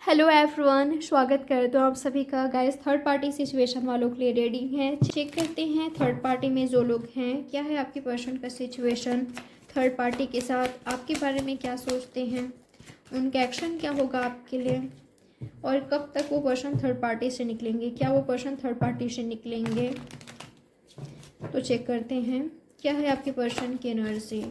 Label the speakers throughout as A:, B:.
A: Hello everyone, स्वागत करते हो आप सभी का। गाइस, थर्ड पार्टी सिचुएशन वालों के लिए रेडी हैं। चेक करते हैं थर्ड पार्टी में जो लोग हैं क्या है आपके पर्सन का सिचुएशन। थर्ड पार्टी के साथ आपके बारे में क्या सोचते हैं, उनका एक्शन क्या होगा आपके लिए, और कब तक वो पर्सन थर्ड पार्टी से निकलेंगे, क्या वो पर्सन थर्ड पार्टी से निकलेंगे। तो चेक करते हैं क्या है आपके पर्सन की एनर्जी।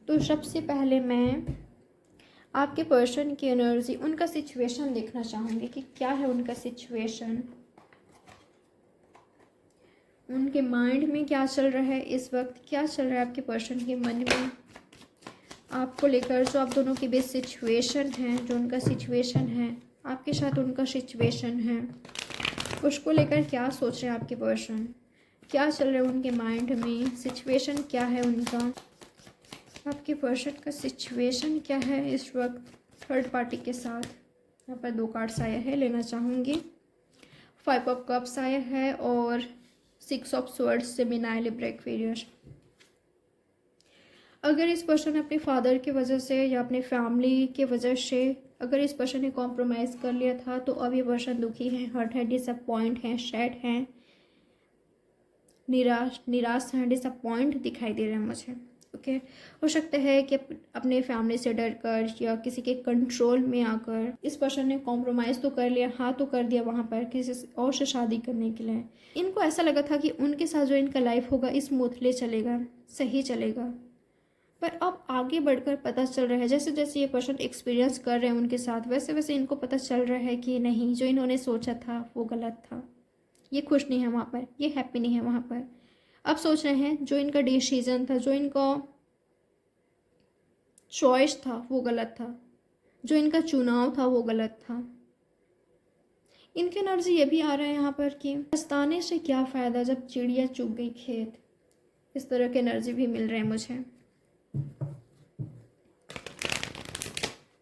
A: तो सबसे पहले मैं आपके पर्सन की एनर्जी, उनका सिचुएशन देखना चाहूँगी कि क्या है उनका सिचुएशन, उनके माइंड में क्या चल रहा है इस वक्त, क्या चल रहा है आपके पर्सन के मन में आपको लेकर। जो आप दोनों की बेस्ट सिचुएशन है, जो उनका सिचुएशन है आपके साथ, उनका सिचुएशन है, उसको लेकर क्या सोच रहे हैं आपके पर्सन, क्या चल रहा है उनके माइंड में, सिचुएशन क्या है उनका, आपके पर्सन का सिचुएशन क्या है इस वक्त थर्ड पार्टी के साथ। यहाँ पर 2 कार्ड्स आया है, लेना चाहूँगी। 5 ऑफ कप्स आया है और 6 ऑफ स्वर्ड्स से बिनाइल ब्रेक फेरियर। अगर इस पर्सन ने अपने फादर की वजह से या अपने फैमिली की वजह से अगर इस पर्सन ने कॉम्प्रोमाइज़ कर लिया था, तो अब ये पर्सन दुखी है, हर्ट है, डिसअपॉइंट है, सैड है, निराश है, डिसअपॉइंट दिखाई दे रहा है मुझे। ओके, हो सकता है कि अपने फैमिली से डर कर या किसी के कंट्रोल में आकर इस पर्सन ने कॉम्प्रोमाइज़ तो कर लिया, हाँ तो कर दिया वहाँ पर किसी और से शादी करने के लिए। इनको ऐसा लगा था कि उनके साथ जो इनका लाइफ होगा स्मूथली चलेगा, सही चलेगा, पर अब आगे बढ़कर पता चल रहा है, जैसे जैसे ये पर्सन एक्सपीरियंस कर रहे हैं उनके साथ, वैसे वैसे इनको पता चल रहा है कि नहीं, जो इन्होंने सोचा था वो गलत था। ये खुश नहीं है वहाँ पर, ये हैप्पी नहीं है वहाँ पर। अब सोच रहे हैं जो इनका डिसीजन था, जो इनका चॉइस था वो गलत था, जो इनका चुनाव था वो गलत था। इनकी एनर्जी ये भी आ रहा है यहाँ पर कि पछताने से क्या फ़ायदा जब चिड़िया चुग गई खेत। इस तरह की एनर्जी भी मिल रहे हैं मुझे।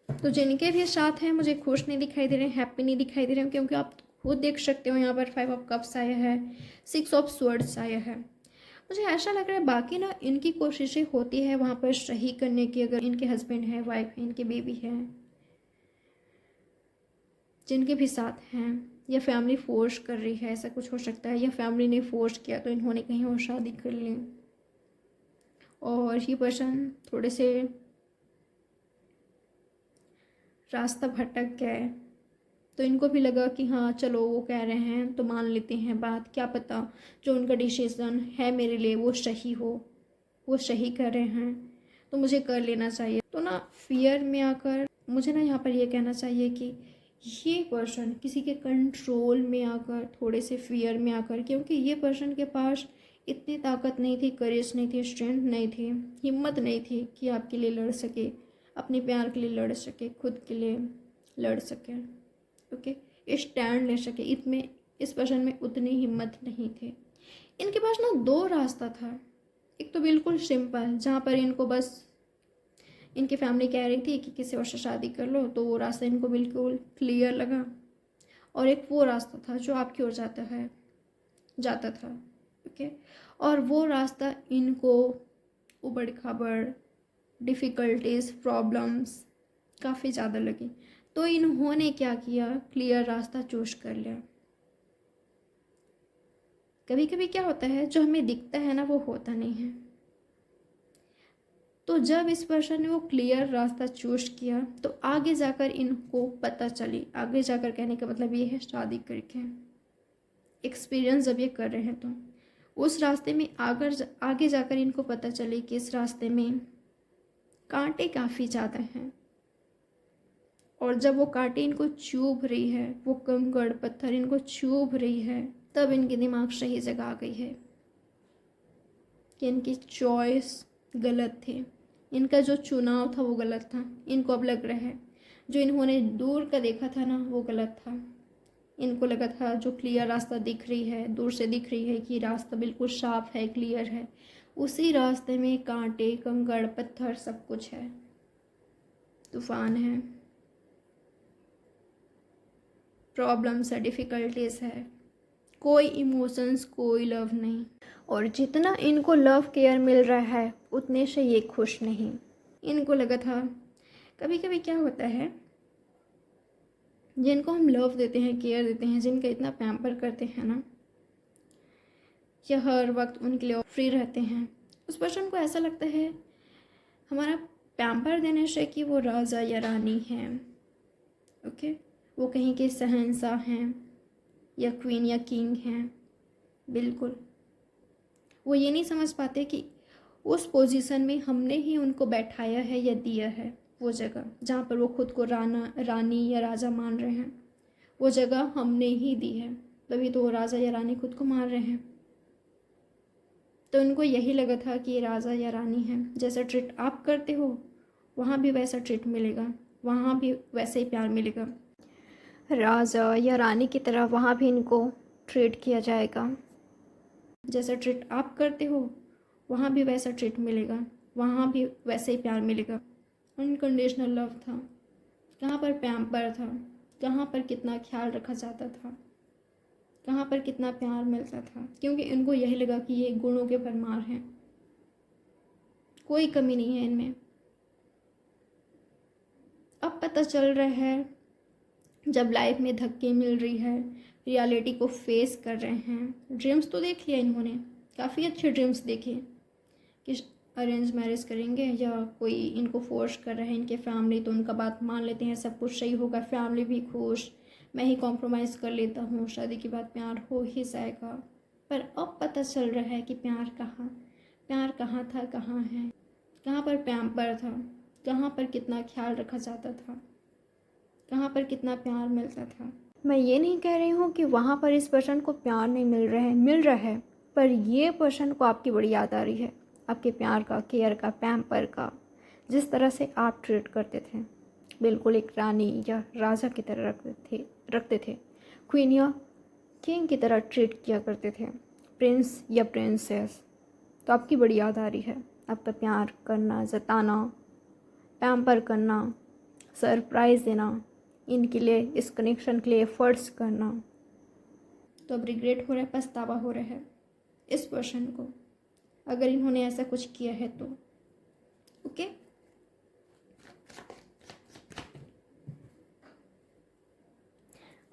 A: तो जिनके भी साथ हैं मुझे खुश नहीं दिखाई दे रहे हैं, हैप्पी नहीं दिखाई दे रहे हैं, क्योंकि आप खुद देख सकते हो यहाँ पर 5 ऑफ कप्स आया है, 6 ऑफ स्वर्ड्स आया है। मुझे ऐसा लग रहा है बाकी ना इनकी कोशिशें होती है वहाँ पर सही करने की। अगर इनके हस्बैंड है, वाइफ है, इनके बेबी है, जिनके भी साथ हैं, या फैमिली फोर्स कर रही है, ऐसा कुछ हो सकता है, या फैमिली ने फोर्स किया तो इन्होंने कहीं और शादी कर ली और ये पर्सन थोड़े से रास्ता भटक गए, तो इनको भी लगा कि हाँ चलो वो कह रहे हैं तो मान लेते हैं बात, क्या पता जो उनका डिसीज़न है मेरे लिए वो सही हो, वो सही कर रहे हैं तो मुझे कर लेना चाहिए। तो ना फियर में आकर मुझे ना यहाँ पर ये कहना चाहिए कि ये पर्सन किसी के कंट्रोल में आकर, थोड़े से फियर में आकर, क्योंकि ये पर्सन के पास इतनी ताकत नहीं थी, करेज नहीं थी, स्ट्रेंथ नहीं थी, हिम्मत नहीं थी कि आपके लिए लड़ सके, अपने प्यार के लिए लड़ सके, खुद के लिए लड़ सके, ओके, स्टैंड ले सके। इसमें इस पर्सन में उतनी हिम्मत नहीं थी। इनके पास ना 2 रास्ता था। एक तो बिल्कुल सिंपल, जहाँ पर इनको बस इनकी फैमिली कह रही थी कि किसी और से शादी कर लो, तो वो रास्ता इनको बिल्कुल क्लियर लगा, और एक वो रास्ता था जो आपकी ओर जाता था, ओके, और वो रास्ता इनको उबड़ खाबड़, डिफ़िकल्टीज़, प्रॉब्लम्स काफ़ी ज़्यादा लगी, तो इन्होंने क्या किया, क्लियर रास्ता चूज कर लिया। कभी कभी क्या होता है जो हमें दिखता है ना वो होता नहीं है। तो जब इस पर्सन ने वो क्लियर रास्ता चूज किया तो आगे जाकर इनको पता चली, आगे जाकर कहने का मतलब ये है शादी करके एक्सपीरियंस जब ये कर रहे हैं, तो उस रास्ते में आगे जाकर इनको पता चले कि इस रास्ते में कांटे काफ़ी ज़्यादा हैं, और जब वो कांटे इनको चुभ रही है, वो कंकड़ पत्थर इनको चुभ रही है, तब इनके दिमाग सही जगह आ गई है कि इनकी चॉइस गलत थी, इनका जो चुनाव था वो गलत था। इनको अब लग रहा है जो इन्होंने दूर का देखा था ना वो गलत था। इनको लगा था जो क्लियर रास्ता दिख रही है, दूर से दिख रही है कि रास्ता बिल्कुल साफ है, क्लियर है, उसी रास्ते में कांटे, कंकड़, पत्थर सब कुछ है, तूफान है, प्रॉब्लम्स है, डिफ़िकल्टीज़ है, कोई इमोशंस, कोई लव नहीं। और जितना इनको लव केयर मिल रहा है उतने से ये खुश नहीं। इनको लगा था, कभी कभी क्या होता है जिनको हम लव देते हैं, केयर देते हैं, जिनका इतना पैम्पर करते हैं ना, या हर वक्त उनके लिए फ्री रहते हैं, उस पर्सन को ऐसा लगता है हमारा पैम्पर देने से कि वो राजा या रानी हैं। ओके, वो कहीं के शहंशाह हैं या क्वीन या किंग हैं। बिल्कुल, वो ये नहीं समझ पाते कि उस पोजीशन में हमने ही उनको बैठाया है या दिया है। वो जगह जहाँ पर वो खुद को रानी या राजा मान रहे हैं, वो जगह हमने ही दी है, तभी तो वो राजा या रानी खुद को मान रहे हैं। तो उनको यही लगा था कि ये राजा या रानी है, जैसा ट्रीट आप करते हो वहाँ भी वैसा ट्रीट मिलेगा, वहाँ भी वैसे ही प्यार मिलेगा, राजा या रानी की तरह वहाँ भी इनको ट्रीट किया जाएगा। जैसा ट्रीट आप करते हो वहाँ भी वैसा ट्रीट मिलेगा, वहाँ भी वैसे ही प्यार मिलेगा। अनकंडीशनल लव था, कहाँ पर पैम्पर था, कहाँ पर कितना ख्याल रखा जाता था, कहाँ पर कितना प्यार मिलता था, क्योंकि इनको यही लगा कि ये गुणों के भरमार हैं, कोई कमी नहीं है इनमें। अब पता चल रहा है, जब लाइफ में धक्के मिल रही है, रियलिटी को फेस कर रहे हैं। ड्रीम्स तो देख लिया इन्होंने, काफ़ी अच्छे ड्रीम्स देखे कि अरेंज मैरिज करेंगे या कोई इनको फोर्स कर रहा है, इनके फैमिली तो उनका बात मान लेते हैं, सब कुछ सही होगा, फैमिली भी खुश, मैं ही कॉम्प्रोमाइज़ कर लेता हूँ, शादी के बाद प्यार हो ही जाएगा। पर अब पता चल रहा है कि प्यार कहाँ था, कहाँ है, कहाँ पर पैम्पर था, कहाँ पर कितना ख्याल रखा जाता था, कहाँ पर कितना प्यार मिलता था। मैं ये नहीं कह रही हूँ कि वहाँ पर इस पर्सन को प्यार नहीं मिल रहा है, पर ये पर्सन को आपकी बड़ी याद आ रही है, आपके प्यार का, केयर का, पैम्पर का, जिस तरह से आप ट्रीट करते थे, बिल्कुल एक रानी या राजा की तरह रखते थे, क्वीन या किंग की तरह ट्रीट किया करते थे, प्रिंस या प्रिंसेस। तो आपकी बड़ी याद आ रही है, आपका प्यार करना, जताना, पैम्पर करना, सरप्राइज़ देना, इनके लिए, इस कनेक्शन के लिए एफर्ट्स करना। तो अब रिग्रेट हो रहा है, पछतावा हो रहा है इस पर्सन को, अगर इन्होंने ऐसा कुछ किया है तो। ओके,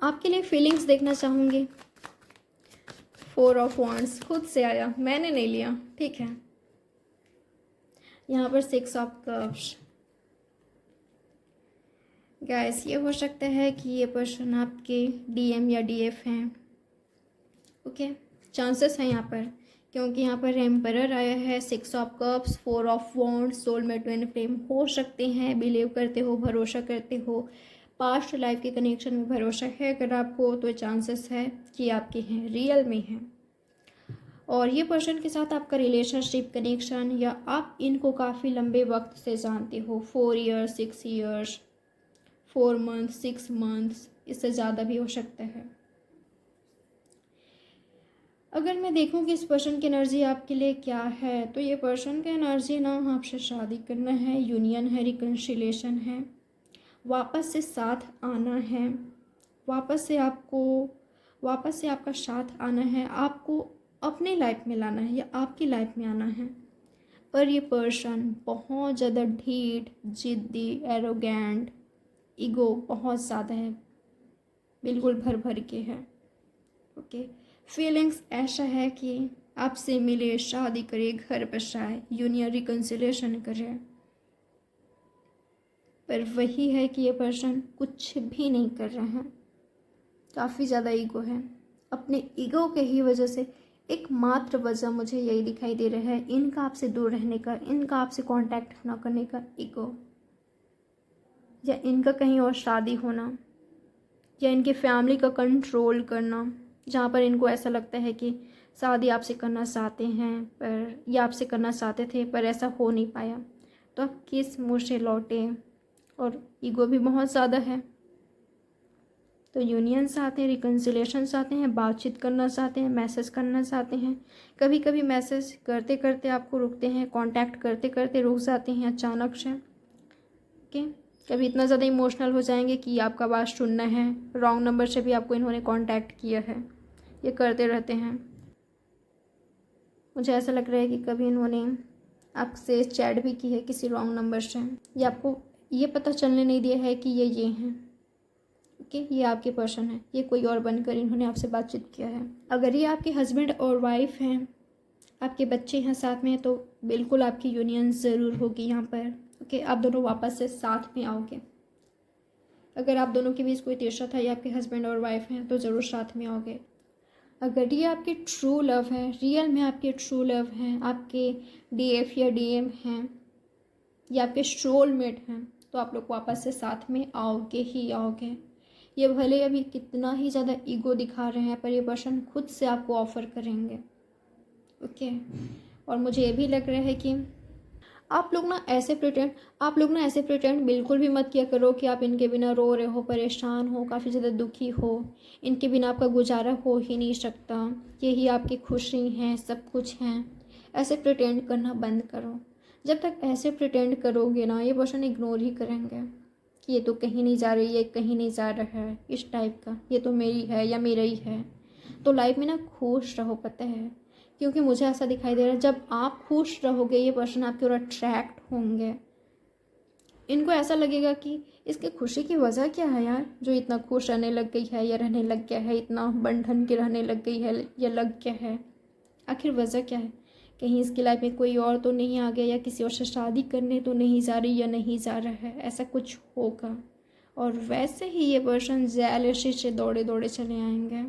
A: आपके लिए फीलिंग्स देखना चाहूँगी। 4 ऑफ वांड्स खुद से आया, मैंने नहीं लिया, ठीक है। यहाँ पर 6 ऑफ कप्स। गाइस, ये हो सकता है कि ये पर्सन आपके DM या DF हैं। ओके, चांसेस हैं यहाँ पर, क्योंकि यहाँ पर एम्परर आया है, 6 of cups, 4 of wands, soulmate twin flame हो सकते हैं, बिलीव करते हो, भरोसा करते हो, पास्ट लाइफ के कनेक्शन में भरोसा है अगर आपको, तो चांसेस है कि आपके हैं, रियल में हैं। और ये पर्सन के साथ आपका रिलेशनशिप, कनेक्शन, या आप इनको काफ़ी लंबे वक्त से जानते हो, 4 ईयर्स, 6 ईयर्स, 4 मंथ, 6 मंथ्स, इससे ज़्यादा भी हो सकता है। अगर मैं देखूं कि इस पर्सन की एनर्जी आपके लिए क्या है, तो ये पर्सन का एनर्जी ना आपसे शादी करना है, यूनियन है, रिकन्सिलेशन है, वापस से साथ आना है, वापस से आपका साथ आना है, आपको अपने लाइफ में लाना है या आपकी लाइफ में आना है। पर ये पर्सन बहुत ज़्यादा ढीठ, जिद्दी, एरोगेंट, ईगो बहुत ज़्यादा है, बिल्कुल भर के है। ओके, फीलिंग्स ऐसा है कि आपसे मिले, शादी करे, घर बसाए, यूनियन रिकन्सिलेशन करे, पर वही है कि ये पर्सन कुछ भी नहीं कर रहा है, काफ़ी ज़्यादा ईगो है। अपने ईगो के ही वजह से एकमात्र वजह मुझे यही दिखाई दे रहा है, इनका आपसे दूर रहने का, इनका आपसे कांटेक्ट ना करने का ईगो, या इनका कहीं और शादी होना, या इनकी फैमिली का कंट्रोल करना, जहाँ पर इनको ऐसा लगता है कि शादी आपसे करना चाहते हैं, पर या आपसे करना चाहते थे पर ऐसा हो नहीं पाया, तो आप किस मुँह से लौटे। और ईगो भी बहुत ज़्यादा है, तो यूनियन चाहते हैं, रिकन्सिलेशन चाहते हैं, बातचीत करना चाहते हैं, मैसेज करना चाहते हैं, कभी कभी मैसेज करते करते आपको रुकते हैं, कांटेक्ट करते करते रुक जाते हैं अचानक से। ओके, कभी इतना ज़्यादा इमोशनल हो जाएंगे कि आपका बात सुनना है, रॉन्ग नंबर से भी आपको इन्होंने कांटेक्ट किया है, ये करते रहते हैं। मुझे ऐसा लग रहा है कि कभी इन्होंने आपसे चैट भी की है किसी रॉन्ग नंबर से, या आपको ये पता चलने नहीं दिया है कि ये हैं। ओके, ये आपके पर्सन है, ये कोई और बनकर इन्होंने आपसे बातचीत किया है। अगर ये आपके हस्बैंड और वाइफ हैं, आपके बच्चे हैं साथ में, तो बिल्कुल आपकी यूनियन ज़रूर होगी यहाँ पर। ओके, आप दोनों वापस से साथ में आओगे। अगर आप दोनों के बीच कोई तीसरा था, या आपके हस्बैंड और वाइफ हैं, तो ज़रूर साथ में आओगे। अगर ये आपके ट्रू लव है, रियल में आपके ट्रू लव हैं, आपके डीएफ या डीएम हैं, या आपके सोलमेट हैं, तो आप लोग वापस से साथ में आओगे ही आओगे। ये भले अभी कितना ही ज़्यादा ईगो दिखा रहे हैं, पर ये पर्सन खुद से आपको ऑफ़र करेंगे। ओके, और मुझे ये भी लग रहा है कि आप लोग ना ऐसे प्रिटेंड बिल्कुल भी मत किया करो कि आप इनके बिना रो रहे हो, परेशान हो, काफ़ी ज़्यादा दुखी हो। इनके बिना आपका गुजारा हो ही नहीं सकता, यही आपकी खुशी हैं, सब कुछ हैं। ऐसे प्रिटेंड करना बंद करो। जब तक ऐसे प्रिटेंड करोगे ना, ये पर्सन इग्नोर ही करेंगे कि ये तो कहीं नहीं जा रही, ये कहीं नहीं जा रहा है, इस टाइप का, ये तो मेरी है या मेरा ही है। तो लाइफ में ना खुश रहो, पता है, क्योंकि मुझे ऐसा दिखाई दे रहा है जब आप खुश रहोगे, ये पर्सन आपकी ओर अट्रैक्ट होंगे। इनको ऐसा लगेगा कि इसके खुशी की वजह क्या है यार, जो इतना खुश रहने लग गई है या रहने लग गया है, इतना बंधन के रहने लग गई है या लग गया है। आखिर वजह क्या है? कहीं इसकी लाइफ में कोई और तो नहीं आ गया, या किसी और से शादी करने तो नहीं जा रही या नहीं जा रहा है, ऐसा कुछ होगा। और वैसे ही ये पर्सन जेलसी से दौड़े दौड़े चले आएंगे।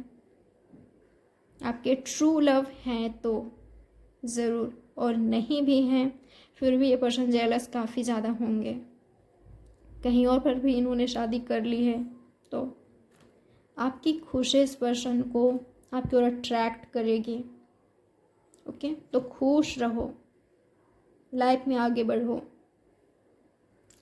A: आपके ट्रू लव हैं तो ज़रूर, और नहीं भी हैं फिर भी ये पर्सन जेलस काफ़ी ज़्यादा होंगे। कहीं और पर भी इन्होंने शादी कर ली है, तो आपकी खुशी इस पर्सन को आपकी ओर अट्रैक्ट करेगी। ओके, तो खुश रहो, लाइफ में आगे बढ़ो।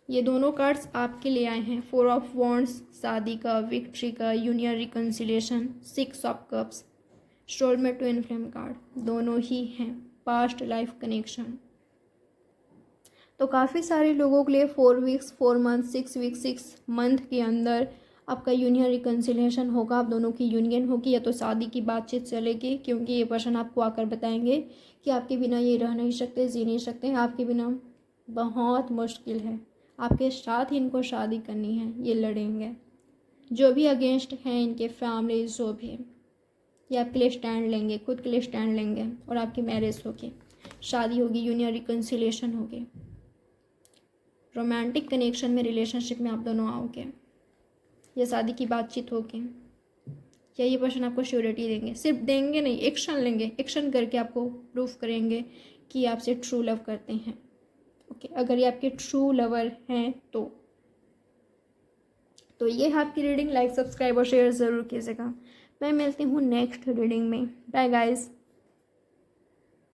A: ये दोनों कार्ड्स आपके लिए आए हैं, 4 ऑफ वॉन्ड्स, शादी का, विक्ट्री का, union, reconciliation, 6 of cups, soulmate, twin flame card दोनों ही हैं, पास्ट लाइफ कनेक्शन। तो काफ़ी सारे लोगों के लिए 4 वीक्स, 4 मंथ, 6 वीक्स, 6 मंथ के अंदर आपका यूनियन रिकन्सिलिएशन होगा। आप दोनों की यूनियन होगी, या तो शादी की बातचीत चलेगी, क्योंकि ये पर्सन आपको आकर बताएंगे कि आपके बिना ये रह नहीं सकते, जी नहीं सकते, आपके बिना बहुत मुश्किल है, आपके साथ इनको शादी करनी है, ये लड़ेंगे। जो भी अगेंस्ट हैं इनके फैमिली, जो भी, ये आपके लिए स्टैंड लेंगे, खुद के लिए स्टैंड लेंगे, और आपकी मैरिज होगी, शादी होगी, यूनियन रिकन्सिलिएशन होगी, रोमांटिक कनेक्शन में, रिलेशनशिप में आप दोनों आओगे, या शादी की बातचीत होगी, या ये पर्सन आपको श्योरिटी देंगे। सिर्फ देंगे नहीं, एक्शन लेंगे, एक्शन करके आपको प्रूफ करेंगे कि आपसे ट्रू लव करते हैं। ओके, अगर ये आपके ट्रू लवर हैं तो ये है आपकी रीडिंग। लाइक, सब्सक्राइब और शेयर ज़रूर कीजिएगा। मैं मिलती हूँ नेक्स्ट रीडिंग में। Bye guys.